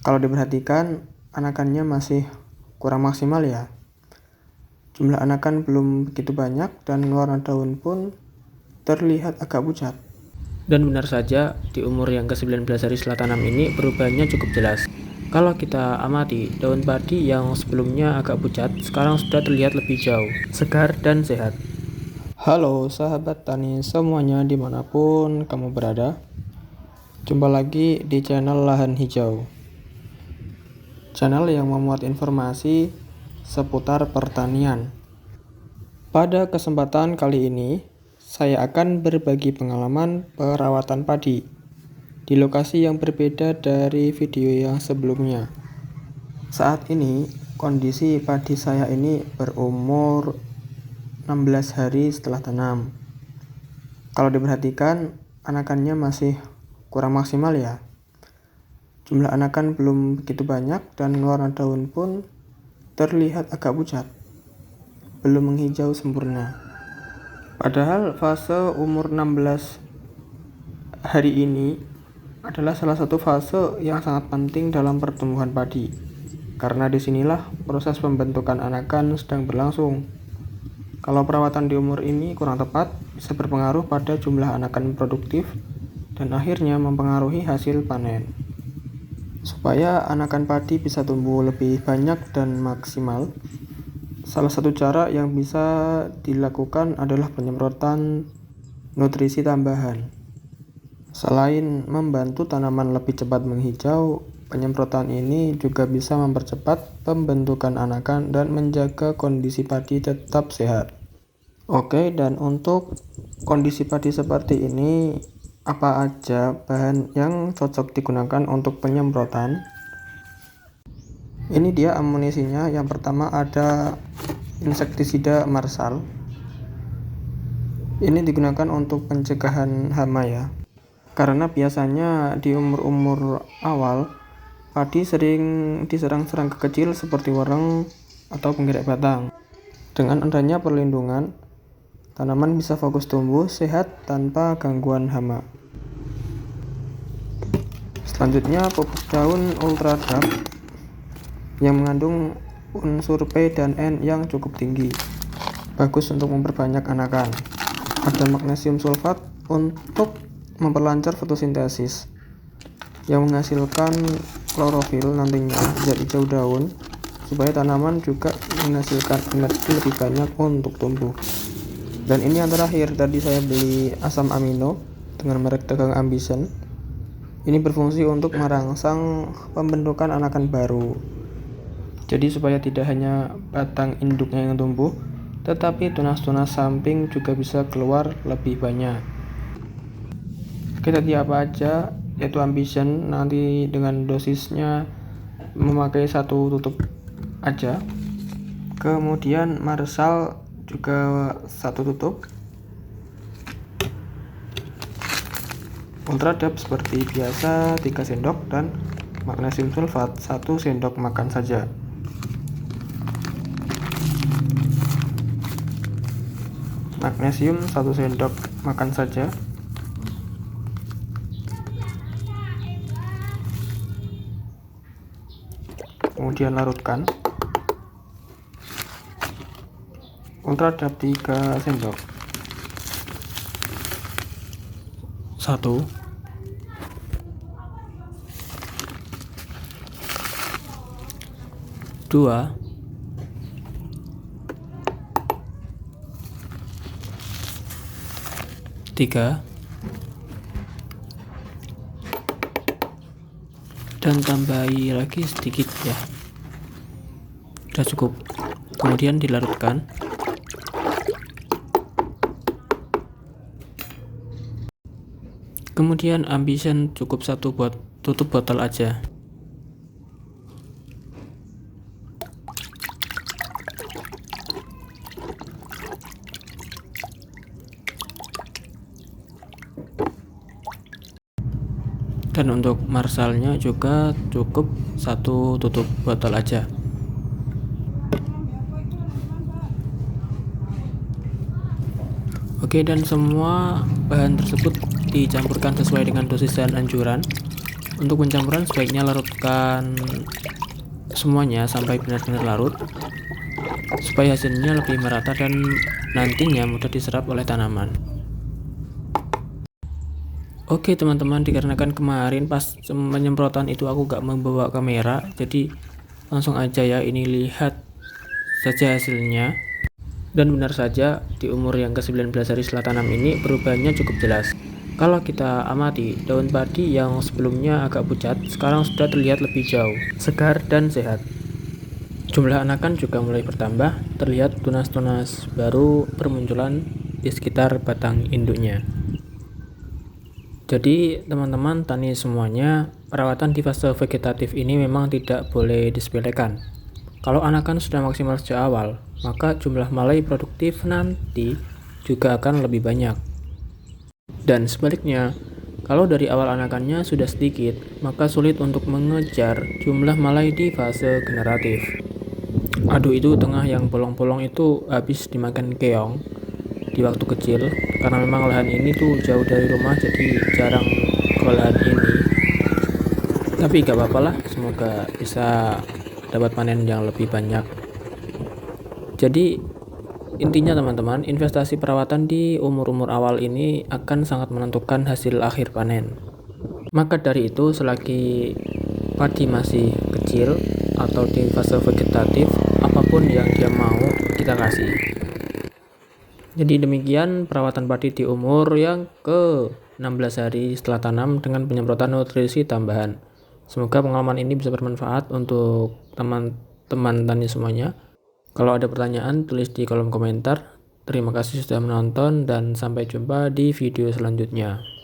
Kalau diperhatikan, anakannya masih kurang maksimal ya. Jumlah anakan belum begitu banyak dan warna daun pun terlihat agak pucat. Dan benar saja, di umur yang ke-19 hari setelah tanam ini perubahannya cukup jelas. Kalau kita amati, daun padi yang sebelumnya agak pucat, sekarang sudah terlihat lebih jauh, segar dan sehat. Halo sahabat tani semuanya dimanapun kamu berada. Jumpa lagi di channel Lahan Hijau. Channel yang memuat informasi seputar pertanian. Pada kesempatan kali ini, saya akan berbagi pengalaman perawatan padi di lokasi yang berbeda dari video yang sebelumnya. Saat ini, kondisi padi saya ini berumur 16 hari setelah tanam. Kalau diperhatikan, anakannya masih kurang maksimal ya. Jumlah anakan belum begitu banyak dan warna daun pun terlihat agak pucat, belum menghijau sempurna. Padahal fase umur 16 hari ini adalah salah satu fase yang sangat penting dalam pertumbuhan padi, karena disinilah proses pembentukan anakan sedang berlangsung. Kalau perawatan di umur ini kurang tepat, bisa berpengaruh pada jumlah anakan produktif dan akhirnya mempengaruhi hasil panen. Supaya anakan padi bisa tumbuh lebih banyak dan maksimal, salah satu cara yang bisa dilakukan adalah penyemprotan nutrisi tambahan. Selain membantu tanaman lebih cepat menghijau, penyemprotan ini juga bisa mempercepat pembentukan anakan dan menjaga kondisi padi tetap sehat. Oke, dan untuk kondisi padi seperti ini, apa aja bahan yang cocok digunakan untuk penyemprotan? Ini dia amunisinya. Yang pertama ada insektisida Marsal. Ini digunakan untuk pencegahan hama ya. Karena biasanya di umur-umur awal, padi sering diserang serangga kecil seperti wereng atau penggerak batang. Dengan adanya perlindungan, tanaman bisa fokus tumbuh sehat tanpa gangguan hama. Selanjutnya pupuk daun Ultradap yang mengandung unsur P dan N yang cukup tinggi, bagus untuk memperbanyak anakan. Ada magnesium sulfat untuk memperlancar fotosintesis yang menghasilkan klorofil nantinya zat hijau daun, supaya tanaman juga menghasilkan energi lebih banyak untuk tumbuh. Dan ini yang terakhir, tadi saya beli asam amino dengan merek Dagang Ambition. Ini berfungsi untuk merangsang pembentukan anakan baru. Jadi supaya tidak hanya batang induknya yang tumbuh, tetapi tunas-tunas samping juga bisa keluar lebih banyak. Oke, tadi apa aja, yaitu Ambition nanti dengan dosisnya memakai 1 tutup aja. Kemudian Marsal juga 1 tutup. Ultradap seperti biasa 3 sendok dan magnesium sulfat 1 sendok makan saja. Magnesium 1 sendok makan saja. Kemudian larutkan. Ultradap 3 sendok. 1 2 3 dan tambahi lagi sedikit ya, udah cukup. Kemudian dilarutkan. Kemudian Ambition cukup 1 buat tutup botol aja. Dan untuk Marsalnya juga cukup 1 tutup botol aja. Oke, dan semua bahan tersebut dicampurkan sesuai dengan dosis dan anjuran. Untuk pencampuran sebaiknya larutkan semuanya sampai benar-benar larut supaya hasilnya lebih merata dan nantinya mudah diserap oleh tanaman. Oke teman-teman, dikarenakan kemarin pas penyemprotan itu aku gak membawa kamera, jadi langsung aja ya, ini lihat saja hasilnya. Dan benar saja, di umur yang ke-19 hari setelah tanam ini perubahannya cukup jelas. Kalau kita amati, daun padi yang sebelumnya agak pucat sekarang sudah terlihat lebih jauh, segar dan sehat. Jumlah anakan juga mulai bertambah, terlihat tunas-tunas baru bermunculan di sekitar batang induknya. Jadi teman-teman tani semuanya, perawatan di fase vegetatif ini memang tidak boleh disepelekan. Kalau anakan sudah maksimal sejak awal, maka jumlah malai produktif nanti juga akan lebih banyak. Dan sebaliknya, kalau dari awal anakannya sudah sedikit, maka sulit untuk mengejar jumlah malai di fase generatif. Aduh, itu tengah yang bolong-bolong itu habis dimakan keong di waktu kecil, karena memang lahan ini tuh jauh dari rumah, jadi jarang ke lahan ini. Tapi gak apa-apa lah, semoga bisa dapat panen yang lebih banyak. Jadi intinya teman-teman, investasi perawatan di umur-umur awal ini akan sangat menentukan hasil akhir panen. Maka dari itu, selagi padi masih kecil atau di fase vegetatif, apapun yang dia mau kita kasih. Jadi demikian perawatan padi di umur yang ke-16 hari setelah tanam dengan penyemprotan nutrisi tambahan. Semoga pengalaman ini bisa bermanfaat untuk teman-teman tani semuanya. Kalau ada pertanyaan, tulis di kolom komentar. Terima kasih sudah menonton dan sampai jumpa di video selanjutnya.